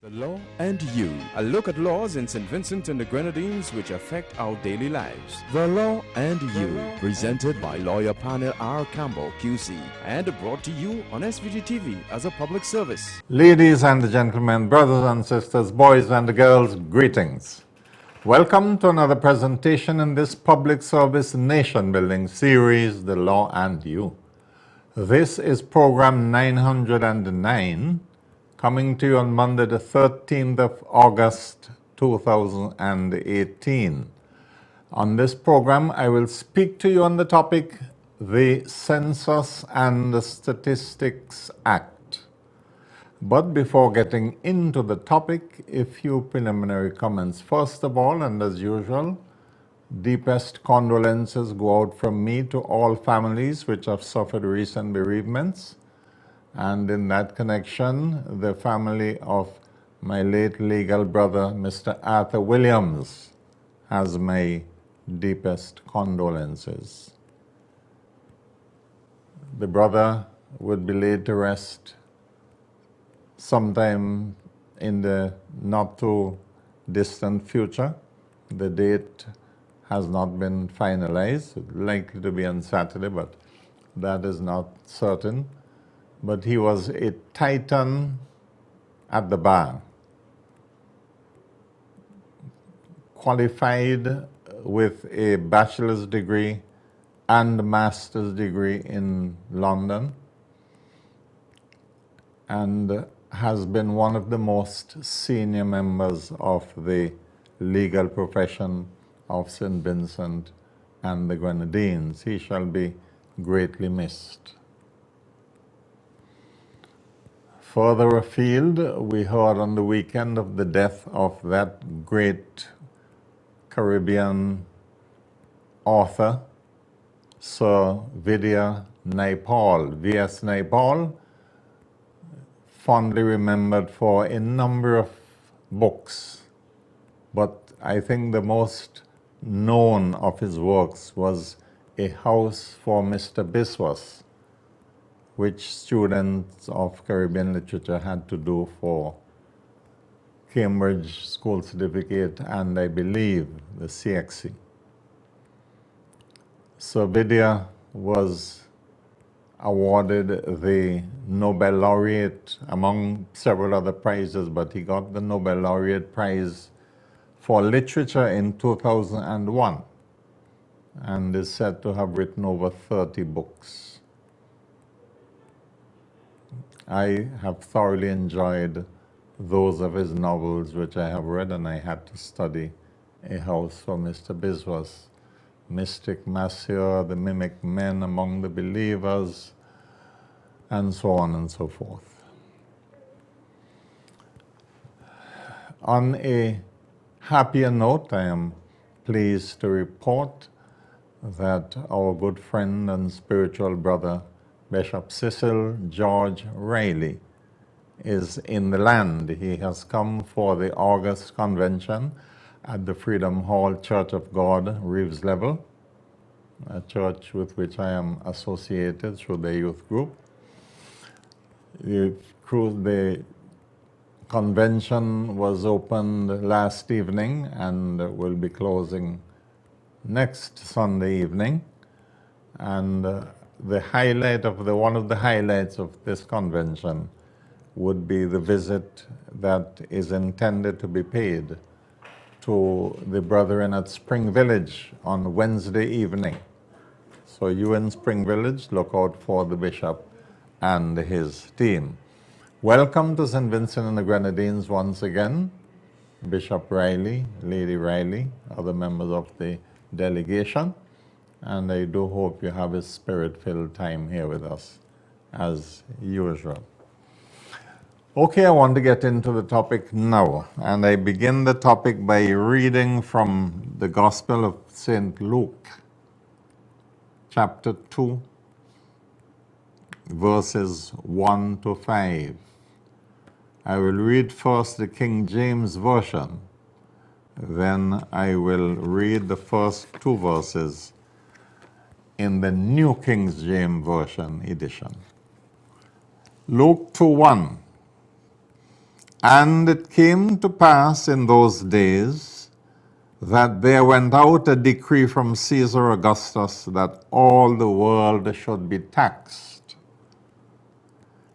The Law and You, a look at laws in St. Vincent and the Grenadines which affect our daily lives. The Law and You, presented by lawyer panel P.R Campbell QC and brought to you on SVG-TV as a public service. Ladies and gentlemen, brothers and sisters, boys and girls, greetings. Welcome to another presentation in this public service nation-building series, The Law and You. This is program 909, coming to you on Monday the 13th of August 2018. On this program, I will speak to you on the topic, the Census and Statistics Act. But before getting into the topic, a few preliminary comments. First of all, and as usual, deepest condolences go out from me to all families which have suffered recent bereavements. And in that connection, the family of my late legal brother, Mr. Arthur Williams, has my deepest condolences. The brother would be laid to rest sometime in the not too distant future. The date has not been finalized, likely to be on Saturday, but that is not certain. But he was a titan at the bar, qualified with a bachelor's degree and master's degree in London, and has been one of the most senior members of the legal profession of St. Vincent and the Grenadines. He shall be greatly missed. Further afield, we heard on the weekend of the death of that great Caribbean author, Sir Vidya Naipaul, V.S. Naipaul, fondly remembered for a number of books, but I think the most known of his works was A House for Mr. Biswas, which students of Caribbean literature had to do for Cambridge School Certificate and I believe the CXC. Sir Vidya was awarded the Nobel Laureate among several other prizes, but he got the Nobel Laureate Prize for Literature in 2001 and is said to have written over 30 books. I have thoroughly enjoyed those of his novels which I have read, and I had to study A House for Mr. Biswas, Mystic Masseur, The Mimic Men Among the Believers, and so on and so forth. On a happier note, I am pleased to report that our good friend and spiritual brother, Bishop Cecil George Riley, is in the land. He has come for the August convention at the Freedom Hall Church of God, Reeves Level, a church with which I am associated through the youth group. The convention was opened last evening and will be closing next Sunday evening. And one of the highlights of this convention would be the visit that is intended to be paid to the brethren at Spring Village on Wednesday evening. So you in Spring Village, look out for the bishop and his team. Welcome to St. Vincent and the Grenadines once again, Bishop Riley, Lady Riley, other members of the delegation. And I do hope you have a spirit-filled time here with us, as usual. Okay, I want to get into the topic now. And I begin the topic by reading from the Gospel of St. Luke, chapter 2, verses 1 to 5. I will read first the King James Version. Then I will read the first two verses in the New King James Version edition. Luke 2:1. And it came to pass in those days that there went out a decree from Caesar Augustus that all the world should be taxed.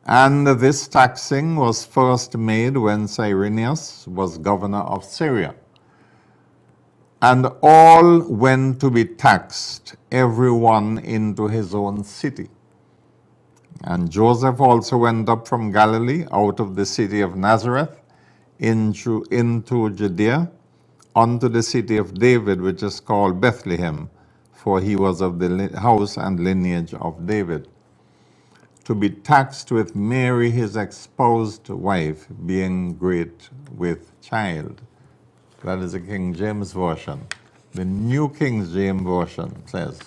And this taxing was first made when Cyrenius was governor of Syria. And all went to be taxed, everyone into his own city. And Joseph also went up from Galilee, out of the city of Nazareth, into Judea, unto the city of David, which is called Bethlehem, for he was of the house and lineage of David, to be taxed with Mary his espoused wife, being great with child. That is the King James Version. The New King James Version says,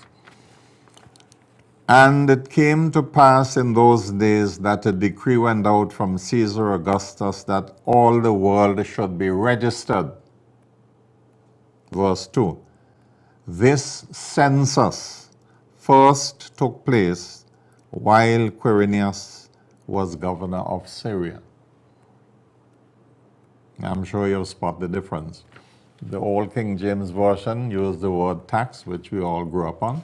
and it came to pass in those days that a decree went out from Caesar Augustus that all the world should be registered. Verse 2. This census first took place while Quirinius was governor of Syria. I'm sure you'll spot the difference. The old King James Version used the word tax, which we all grew up on.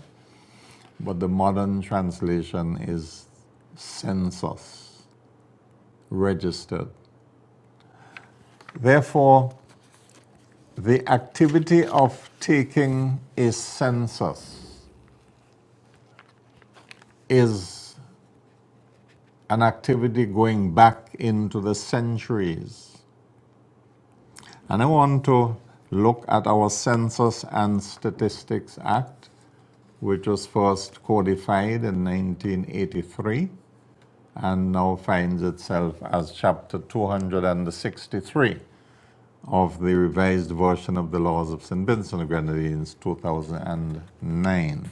But the modern translation is census, registered. Therefore, the activity of taking a census is an activity going back into the centuries. And I want to look at our Census and Statistics Act, which was first codified in 1983 and now finds itself as Chapter 263 of the revised version of the Laws of St. Vincent and Grenadines, 2009.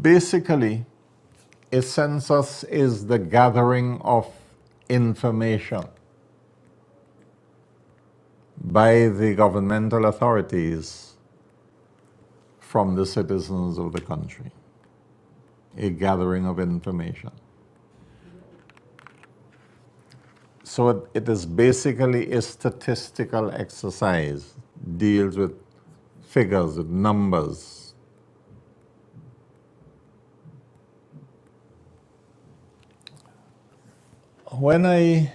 Basically, a census is the gathering of information by the governmental authorities from the citizens of the country, a gathering of information. So it is basically a statistical exercise, deals with figures, with numbers. When I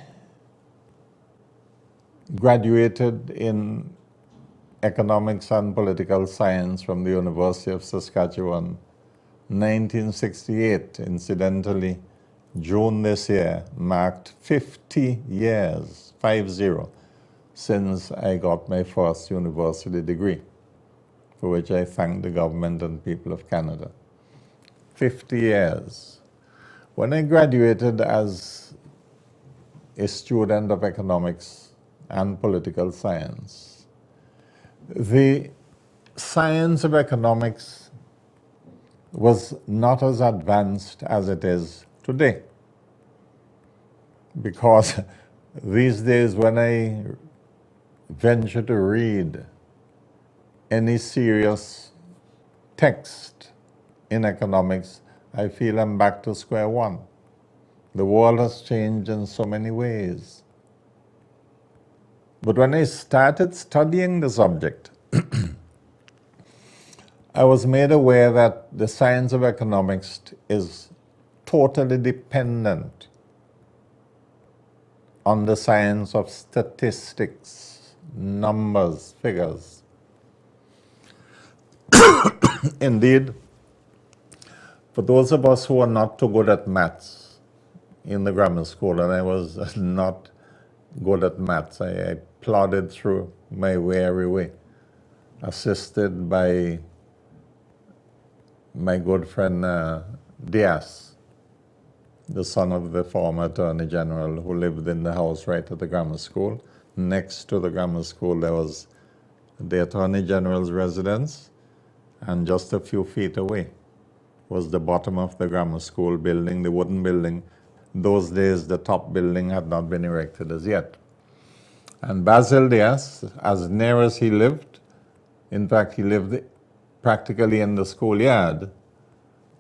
graduated in Economics and Political Science from the University of Saskatchewan, 1968, incidentally, June this year marked 50 years, 50, since I got my first university degree, for which I thank the government and people of Canada. 50 years. When I graduated as a student of economics and political science, the science of economics was not as advanced as it is today. Because these days when I venture to read any serious text in economics, I feel I'm back to square one. The world has changed in so many ways. But when I started studying the subject, I was made aware that the science of economics is totally dependent on the science of statistics, numbers, figures. Indeed, for those of us who are not too good at maths in the grammar school, and I was not good at maths, I plodded through my weary way, assisted by my good friend Diaz, the son of the former Attorney General, who lived in the house right at the grammar school. Next to the grammar school, there was the Attorney General's residence, and just a few feet away was the bottom of the grammar school building, the wooden building. Those days, the top building had not been erected as yet. And Basil Diaz, as near as he lived, in fact, he lived practically in the schoolyard,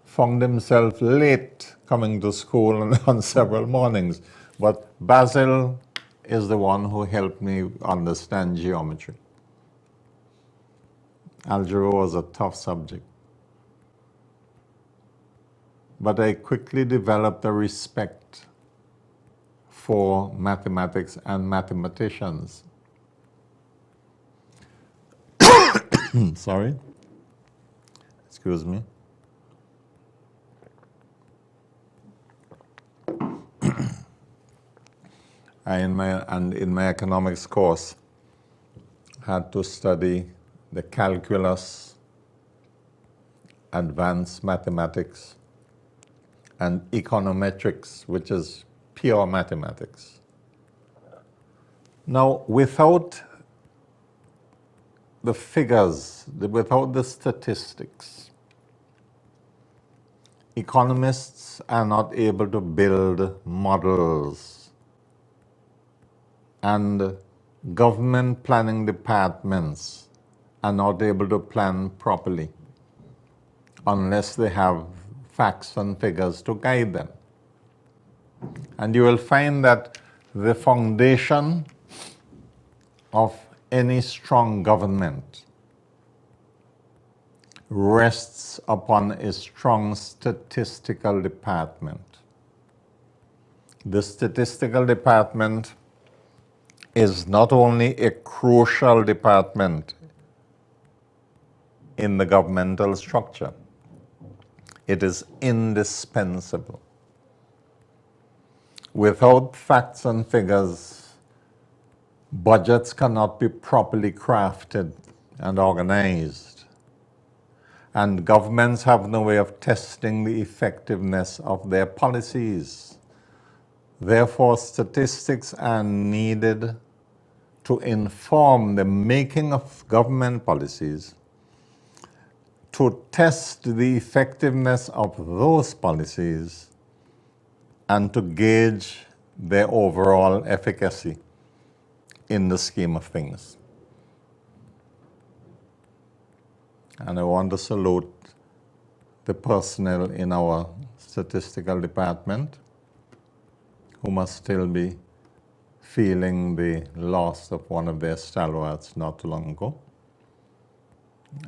found himself late coming to school on several mornings. But Basil is the one who helped me understand geometry. Algebra was a tough subject. But I quickly developed a respect for mathematics and mathematicians. Sorry. Excuse me. In my economics course, had to study the calculus, advanced mathematics, and econometrics, which is pure mathematics. Now, without the figures, without the statistics, economists are not able to build models, and government planning departments are not able to plan properly unless they have facts and figures to guide them. And you will find that the foundation of any strong government rests upon a strong statistical department. The statistical department is not only a crucial department in the governmental structure, it is indispensable. Without facts and figures, budgets cannot be properly crafted and organized, and governments have no way of testing the effectiveness of their policies. Therefore, statistics are needed to inform the making of government policies, to test the effectiveness of those policies, and to gauge their overall efficacy in the scheme of things. And I want to salute the personnel in our statistical department who must still be feeling the loss of one of their stalwarts not too long ago,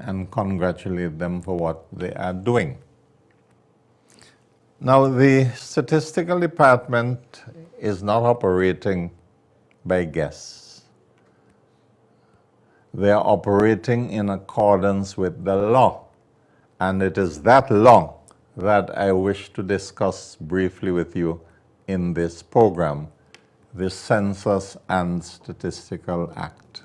and congratulate them for what they are doing. Now, the statistical department is not operating by guess. They are operating in accordance with the law, and it is that law that I wish to discuss briefly with you in this program, the Census and Statistics Act.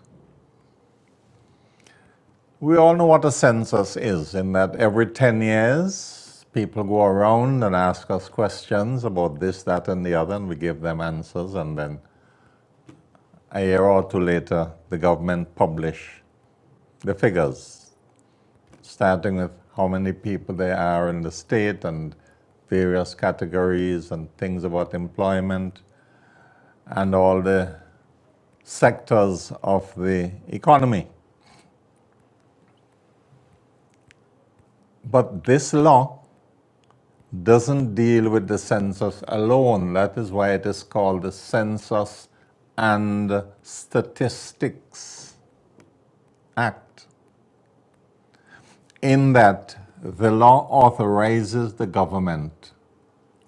We all know what a census is, in that every 10 years, people go around and ask us questions about this, that, and the other, and we give them answers, and then a year or two later, the government publish the figures, starting with how many people there are in the state and various categories and things about employment and all the sectors of the economy. But this law doesn't deal with the census alone. That is why it is called the Census and Statistics Act. In that, the law authorizes the government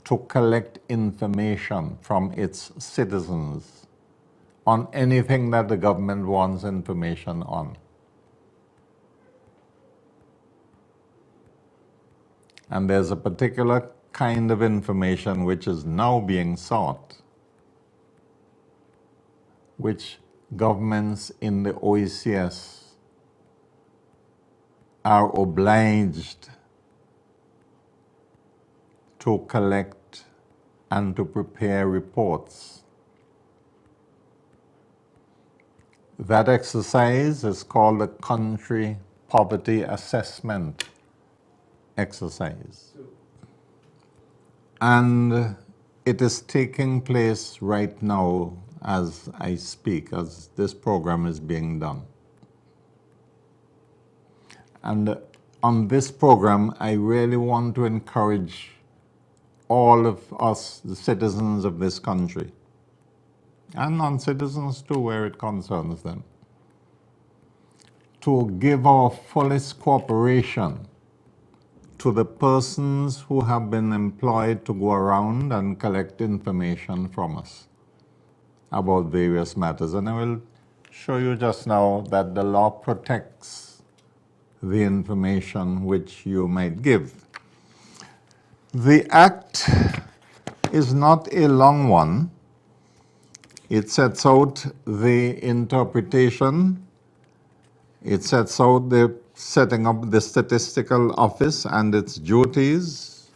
to collect information from its citizens on anything that the government wants information on. And there's a particular kind of information which is now being sought, which governments in the OECS are obliged to collect and to prepare reports. That exercise is called the Country Poverty Assessment exercise. And it is taking place right now as I speak, as this program is being done. And on this program, I really want to encourage all of us, the citizens of this country, and non-citizens too, where it concerns them, to give our fullest cooperation to the persons who have been employed to go around and collect information from us about various matters. And I will show you just now that the law protects the information which you might give. The Act is not a long one. It sets out the interpretation. It sets out the setting up the statistical office and its duties.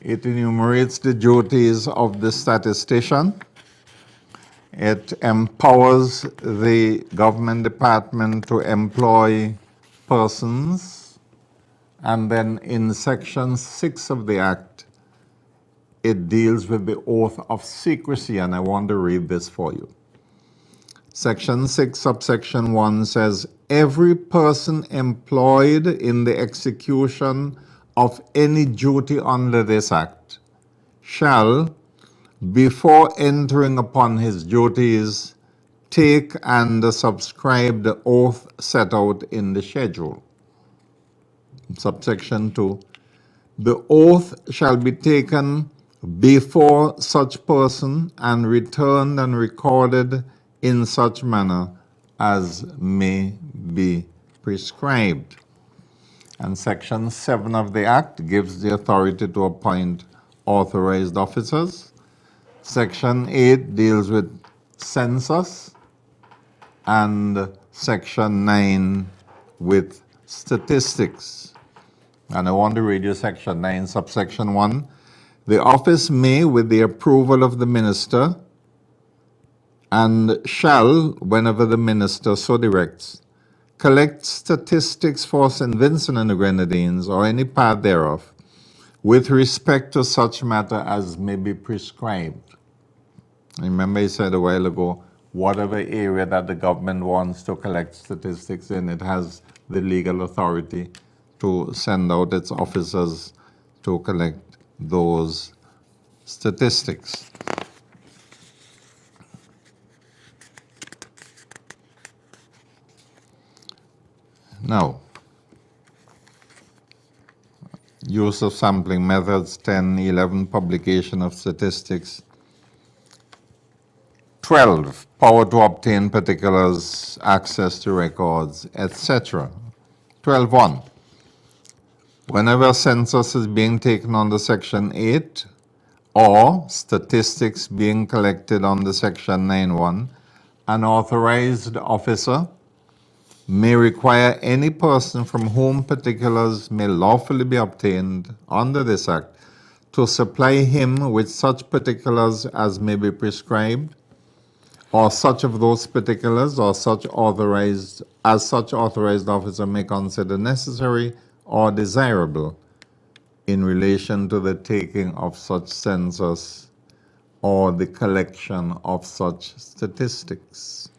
It enumerates the duties of the statistician. It empowers the government department to employ persons. And then in Section 6 of the Act, it deals with the oath of secrecy, and I want to read this for you. Section 6, subsection 1 says, every person employed in the execution of any duty under this Act shall, before entering upon his duties, take and subscribe the oath set out in the schedule. Subsection 2, the oath shall be taken before such person and returned and recorded in such manner as may be prescribed. And Section 7 of the Act gives the authority to appoint authorized officers. Section 8 deals with census, and Section 9 with statistics. And I want to read you Section 9, subsection 1. The office may, with the approval of the minister, and shall, whenever the minister so directs, collect statistics for St. Vincent and the Grenadines or any part thereof with respect to such matter as may be prescribed. Remember I said a while ago, whatever area that the government wants to collect statistics in, it has the legal authority to send out its officers to collect those statistics. Now, use of sampling methods, 10, 11, publication of statistics. 12, power to obtain particulars, access to records, etc. 12.1, whenever census is being taken under Section 8 or statistics being collected under Section 9.1, an authorized officer may require any person from whom particulars may lawfully be obtained under this Act to supply him with such particulars as may be prescribed, or such of those particulars or such authorized officer may consider necessary or desirable in relation to the taking of such census or the collection of such statistics.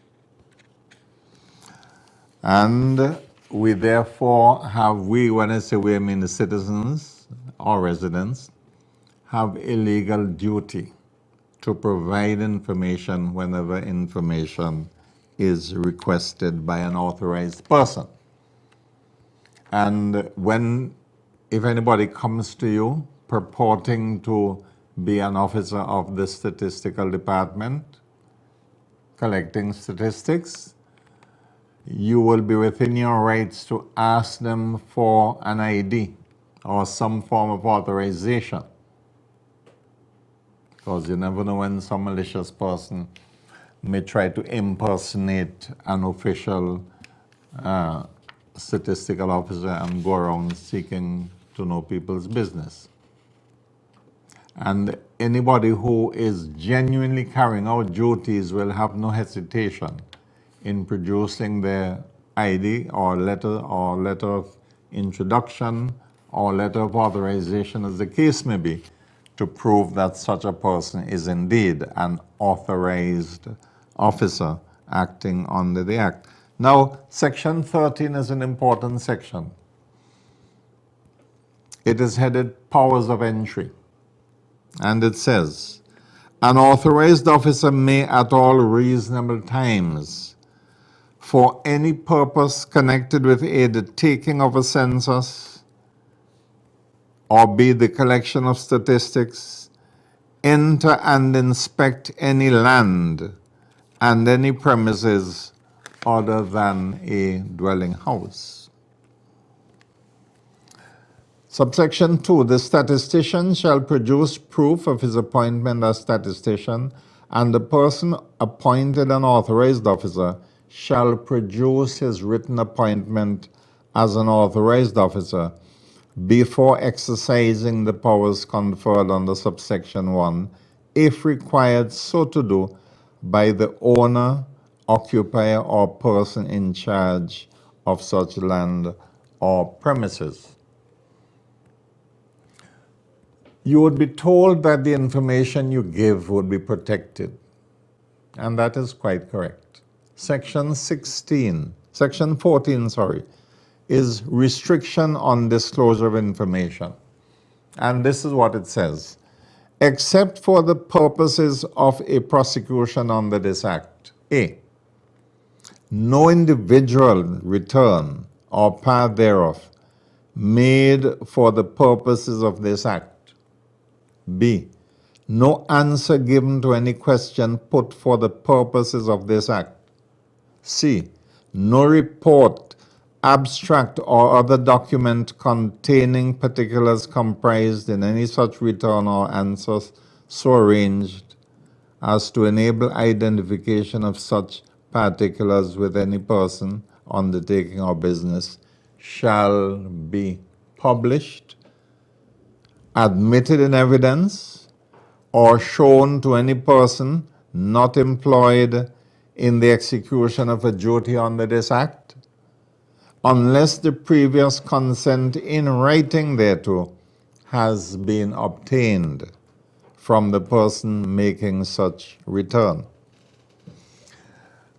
And we therefore have, when I say we, I mean the citizens or residents, have a legal duty to provide information whenever information is requested by an authorized person. And if anybody comes to you purporting to be an officer of the statistical department, collecting statistics, you will be within your rights to ask them for an ID or some form of authorization. Because you never know when some malicious person may try to impersonate an official statistical officer and go around seeking to know people's business. And anybody who is genuinely carrying out duties will have no hesitation in producing their ID or letter of introduction or letter of authorization, as the case may be, to prove that such a person is indeed an authorized officer acting under the Act. Now, Section 13 is an important section. It is headed Powers of Entry, and it says, An authorized officer may at all reasonable times, for any purpose connected with A, the taking of a census, or B, the collection of statistics, enter and inspect any land and any premises other than a dwelling house. Subsection 2, the statistician shall produce proof of his appointment as statistician, and the person appointed an authorized officer shall produce his written appointment as an authorized officer before exercising the powers conferred under subsection 1, if required so to do by the owner, occupier, or person in charge of such land or premises. You would be told that the information you give would be protected, and that is quite correct. Section 14, is restriction on disclosure of information. And this is what it says. Except for the purposes of a prosecution under this act. A, no individual return or part thereof made for the purposes of this act. B, no answer given to any question put for the purposes of this act. C, no report, abstract, or other document containing particulars comprised in any such return or answer so arranged as to enable identification of such particulars with any person, undertaking, or business shall be published, admitted in evidence, or shown to any person not employed in the execution of a duty under this act, unless the previous consent in writing thereto has been obtained from the person making such return.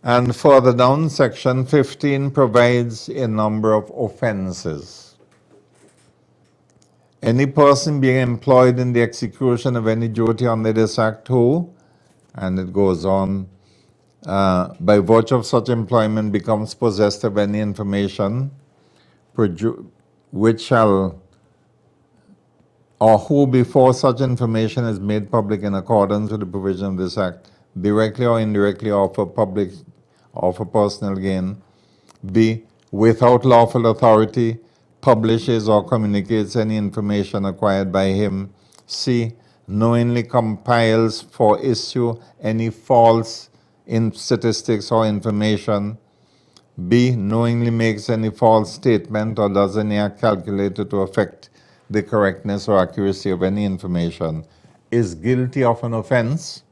And further down, section 15 provides a number of offenses. Any person being employed in the execution of any duty under this act who, and it goes on, by virtue of such employment becomes possessed of any information which shall, or who before such information is made public in accordance with the provision of this act, directly or indirectly offer public or for personal gain. B, without lawful authority, publishes or communicates any information acquired by him. C, knowingly compiles for issue any false in statistics or information. B, knowingly makes any false statement or does any act calculated to affect the correctness or accuracy of any information, is guilty of an offense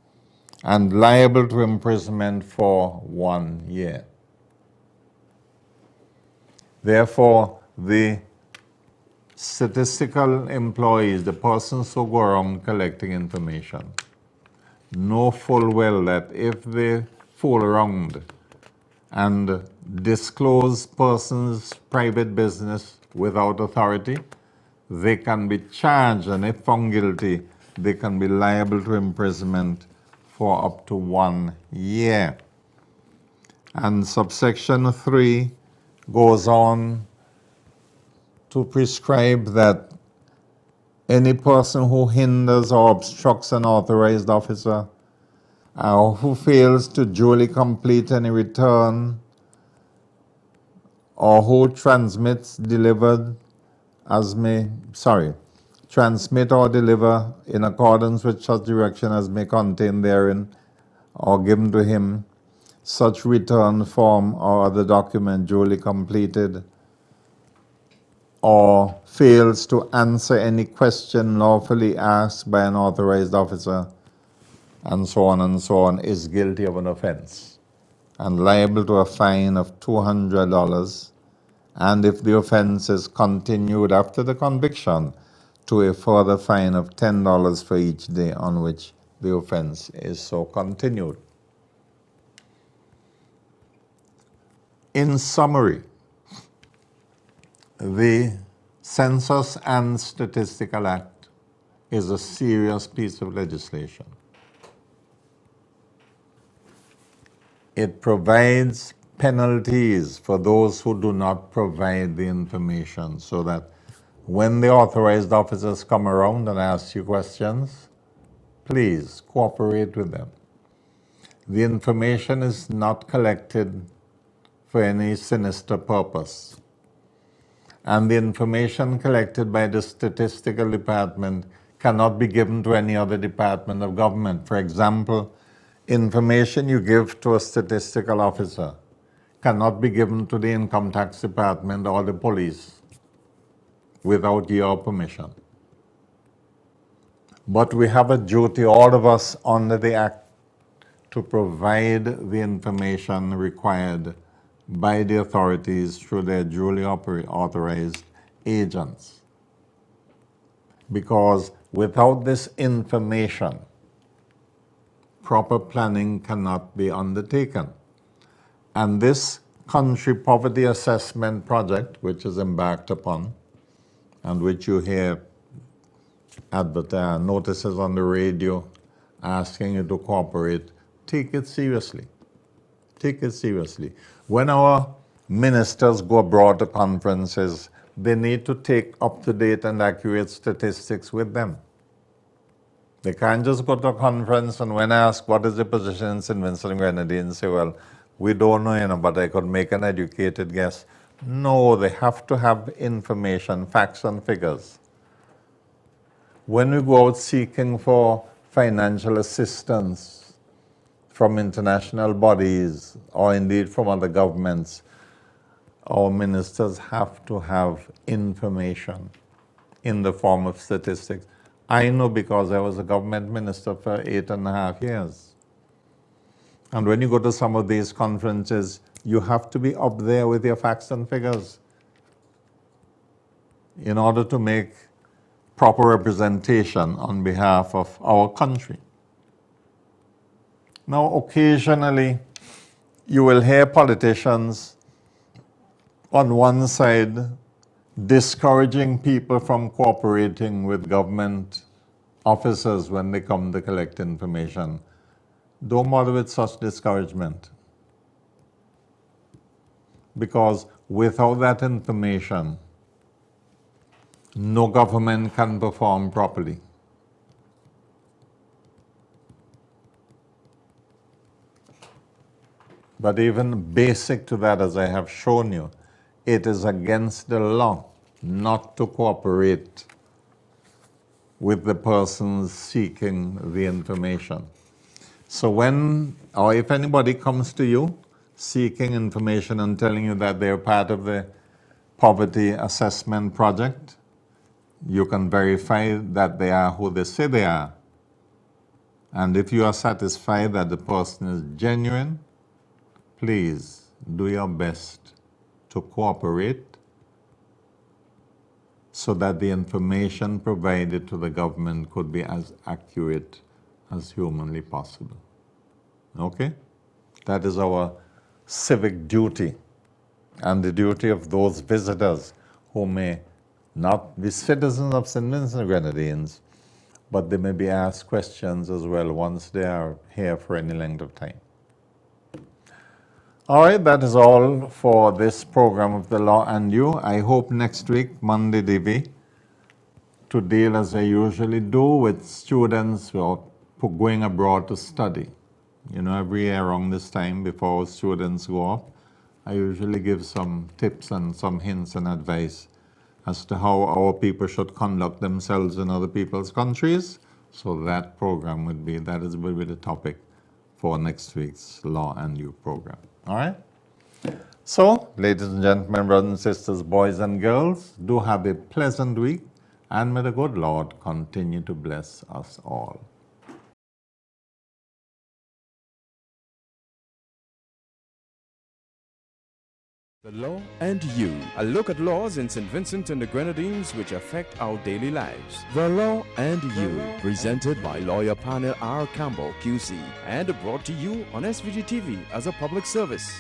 and liable to imprisonment for 1 year. Therefore, the statistical employees, the persons who go around collecting information, know full well that if they fool around and disclose persons' private business without authority, they can be charged, and if found guilty, they can be liable to imprisonment for up to 1 year. And subsection 3 goes on to prescribe that any person who hinders or obstructs an authorized officer or who fails to duly complete any return or who transmit or deliver in accordance with such direction as may contain therein or given to him such return form or other document duly completed, or fails to answer any question lawfully asked by an authorized officer, and so on, is guilty of an offense and liable to a fine of $200, and if the offense is continued after the conviction, to a further fine of $10 for each day on which the offense is so continued. In summary, the Census and Statistics Act is a serious piece of legislation. It provides penalties for those who do not provide the information, so that when the authorized officers come around and ask you questions, please cooperate with them. The information is not collected for any sinister purpose. And the information collected by the statistical department cannot be given to any other department of government. For example, information you give to a statistical officer cannot be given to the income tax department or the police without your permission. But we have a duty, all of us under the Act, to provide the information required by the authorities through their duly authorized agents. Because without this information, proper planning cannot be undertaken. And this country poverty assessment project, which is embarked upon, and which you hear notices on the radio asking you to cooperate, take it seriously. Take it seriously. When our ministers go abroad to conferences, they need to take up-to-date and accurate statistics with them. They can't just go to a conference and when asked what is the position in St. Vincent and Grenadines, say, well, we don't know, but I could make an educated guess. No, they have to have information, facts and figures. When we go out seeking for financial assistance from international bodies or indeed from other governments, our ministers have to have information in the form of statistics. I know because I was a government minister for 8.5 years. And when you go to some of these conferences, you have to be up there with your facts and figures in order to make proper representation on behalf of our country. Now, occasionally, you will hear politicians on one side discouraging people from cooperating with government officers when they come to collect information. Don't bother with such discouragement. Because without that information, no government can perform properly. But even basic to that, as I have shown you, it is against the law not to cooperate with the persons seeking the information. So when, or if anybody comes to you seeking information and telling you that they're part of the poverty assessment project, you can verify that they are who they say they are. And if you are satisfied that the person is genuine, please do your best to cooperate so that the information provided to the government could be as accurate as humanly possible. Okay? That is our civic duty and the duty of those visitors who may not be citizens of St. Vincent and Grenadines, but they may be asked questions as well once they are here for any length of time. All right, that is all for this program of The Law and You. I hope next week, Monday, DV, to deal as I usually do with students who are going abroad to study. You know, every year around this time before students go off, I usually give some tips and some hints and advice as to how our people should conduct themselves in other people's countries. So that program will be the topic for next week's Law and You program. All right? So, ladies and gentlemen, brothers and sisters, boys and girls, do have a pleasant week, and may the good Lord continue to bless us all. The Law and You, a look at laws in St. Vincent and the Grenadines which affect our daily lives. The Law and You, presented by lawyer panel P.R Campbell QC and brought to you on SVG-TV as a public service.